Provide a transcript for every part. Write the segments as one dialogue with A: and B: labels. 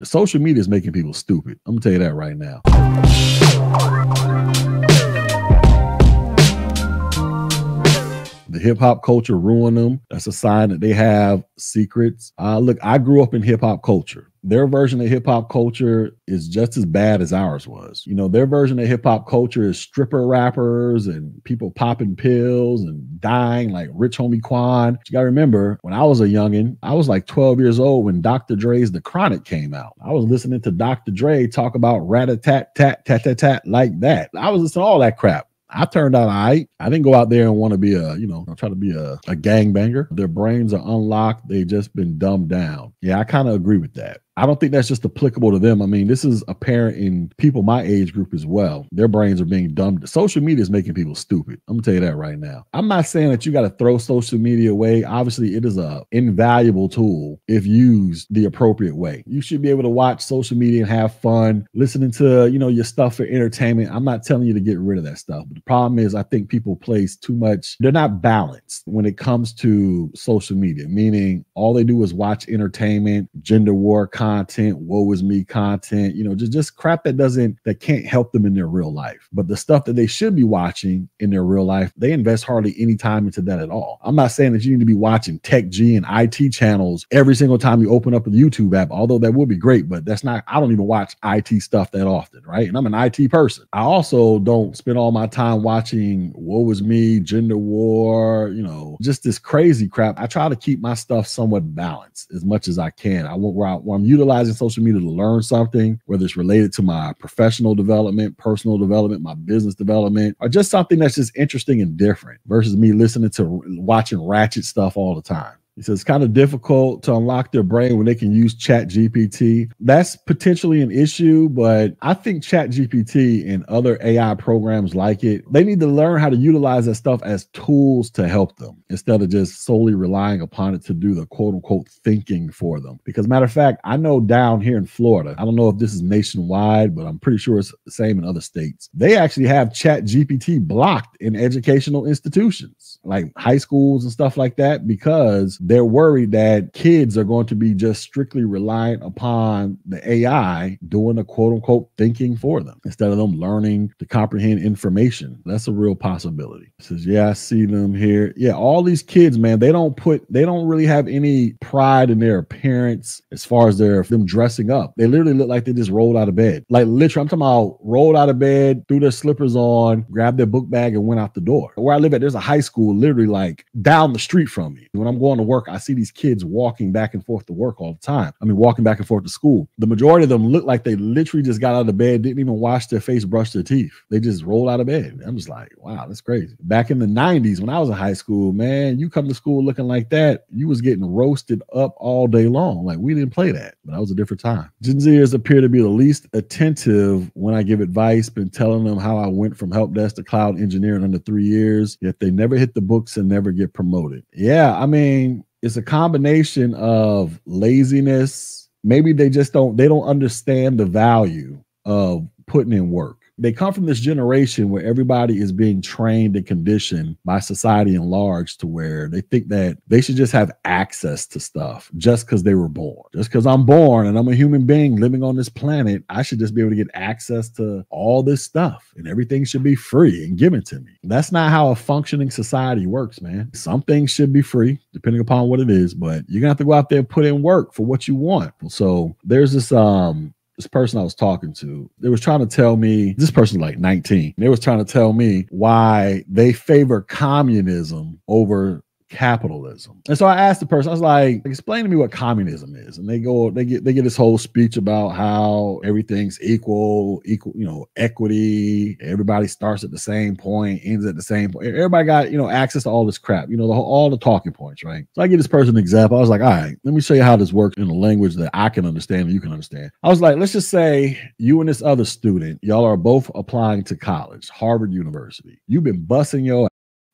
A: Social media is making people stupid. I'm gonna tell you that right now. The hip hop culture ruined them. That's a sign that they have secrets. Look, I grew up in hip hop culture. Their version of hip hop culture is just as bad as ours was. You know, their version of hip hop culture is stripper rappers and people popping pills and dying like Rich Homie Quan. You got to remember, when I was a youngin', I was like 12 years old when Dr. Dre's The Chronic came out. I was listening to Dr. Dre talk about rat-a-tat-tat-tat-tat-tat like that. I was listening to all that crap. I turned out all right. I didn't go out there and want to be try to be a gangbanger. Their brains are unlocked. They've just been dumbed down. Yeah, I kind of agree with that. I don't think that's just applicable to them. I mean, this is apparent in people my age group as well. Their brains are being dumbed. Social media is making people stupid. I'm gonna tell you that right now. I'm not saying that you got to throw social media away. Obviously, it is a invaluable tool if used the appropriate way. You should be able to watch social media and have fun, listening to, your stuff for entertainment. I'm not telling you to get rid of that stuff. But the problem is I think people place too much. They're not balanced when it comes to social media, meaning all they do is watch entertainment, gender war content, woe is me content, just crap that can't help them in their real life. But the stuff that they should be watching in their real life, they invest hardly any time into that at all. I'm not saying that you need to be watching Tech G and IT channels every single time you open up a YouTube app, although that would be great, but I don't even watch IT stuff that often, right? And I'm an IT person. I also don't spend all my time watching woe is me, gender war, just this crazy crap. I try to keep my stuff somewhat balanced as much as I can. Where I'm utilizing social media to learn something, whether it's related to my professional development, personal development, my business development, or just something that's just interesting and different versus me watching ratchet stuff all the time. He says it's kind of difficult to unlock their brain when they can use Chat GPT. That's potentially an issue, but I think Chat GPT and other AI programs like it, they need to learn how to utilize that stuff as tools to help them instead of just solely relying upon it to do the quote unquote thinking for them. Because matter of fact, I know down here in Florida, I don't know if this is nationwide, but I'm pretty sure it's the same in other states. They actually have Chat GPT blocked in educational institutions like high schools and stuff like that because they're worried that kids are going to be just strictly reliant upon the AI doing the quote unquote thinking for them instead of them learning to comprehend information. That's a real possibility. It says, yeah, I see them here. Yeah, all these kids, man, they don't really have any pride in their appearance as far as them dressing up. They literally look like they just rolled out of bed. Like literally, I'm talking about rolled out of bed, threw their slippers on, grabbed their book bag and went out the door. Where I live at, there's a high school literally like down the street from me. When I'm going to work, I see these kids walking back and forth to work all the time. I mean, walking back and forth to school. The majority of them look like they literally just got out of bed, didn't even wash their face, brush their teeth. They just rolled out of bed. I'm just like, wow, that's crazy. Back in the 90s, when I was in high school, man, you come to school looking like that, you was getting roasted up all day long. Like, we didn't play that, but that was a different time. Gen Zers appear to be the least attentive when I give advice, been telling them how I went from help desk to cloud engineer in under 3 years, yet they never hit the books and never get promoted. Yeah, I mean, it's a combination of laziness. Maybe they don't understand the value of putting in work. They come from this generation where everybody is being trained and conditioned by society in large to where they think that they should just have access to stuff just because they were born. Just because I'm born and I'm a human being living on this planet, I should just be able to get access to all this stuff and everything should be free and given to me. That's not how a functioning society works, man. Some things should be free depending upon what it is, but you're gonna have to go out there and put in work for what you want. So there's this person I was talking to, they was trying to tell me, this person like 19, they was trying to tell me why they favor communism over capitalism. And so I asked the person, I was like, explain to me what communism is. And they get this whole speech about how everything's equal, equity, everybody starts at the same point, ends at the same point. Everybody got, access to all this crap, all the talking points, right? So I give this person an example. I was like, all right, let me show you how this works in a language that I can understand and you can understand. I was like, let's just say you and this other student, y'all are both applying to college, Harvard University. You've been busting your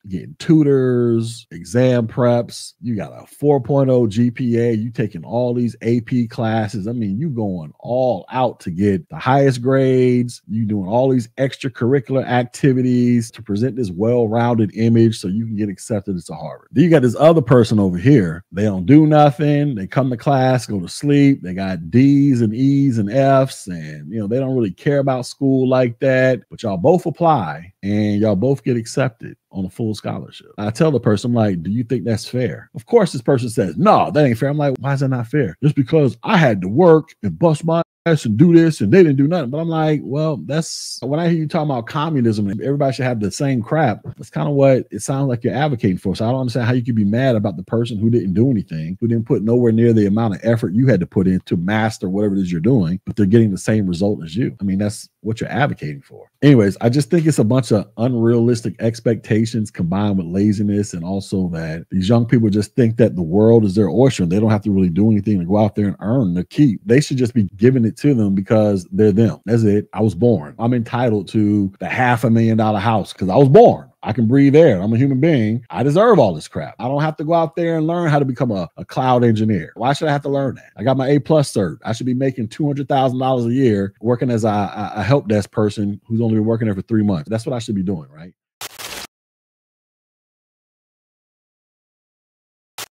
A: getting tutors, exam preps. You got a 4.0 GPA. You taking all these AP classes. I mean, you going all out to get the highest grades. You doing all these extracurricular activities to present this well-rounded image so you can get accepted to Harvard. Then you got this other person over here. They don't do nothing. They come to class, go to sleep. They got D's and E's and F's, and they don't really care about school like that. But y'all both apply and y'all both get accepted on a full scholarship. I tell the person, I'm like, do you think that's fair? Of course, this person says, no, that ain't fair. I'm like, why is that not fair? Just because I had to work and bust my ass and do this and they didn't do nothing. But I'm like, well, that's when I hear you talking about communism and everybody should have the same crap. That's kind of what it sounds like you're advocating for. So I don't understand how you could be mad about the person who didn't do anything, who didn't put nowhere near the amount of effort you had to put in to master whatever it is you're doing, but they're getting the same result as you. I mean, that's what you're advocating for. Anyways, I just think it's a bunch of unrealistic expectations combined with laziness, and also that these young people just think that the world is their oyster and they don't have to really do anything to go out there and earn their keep. They should just be giving it to them because they're them. That's it. I was born. I'm entitled to the $500,000 house because I was born. I can breathe air. I'm a human being. I deserve all this crap. I don't have to go out there and learn how to become a cloud engineer. Why should I have to learn that? I got my A+ cert. I should be making $200,000 a year working as a help desk person who's only been working there for 3 months. That's what I should be doing, right?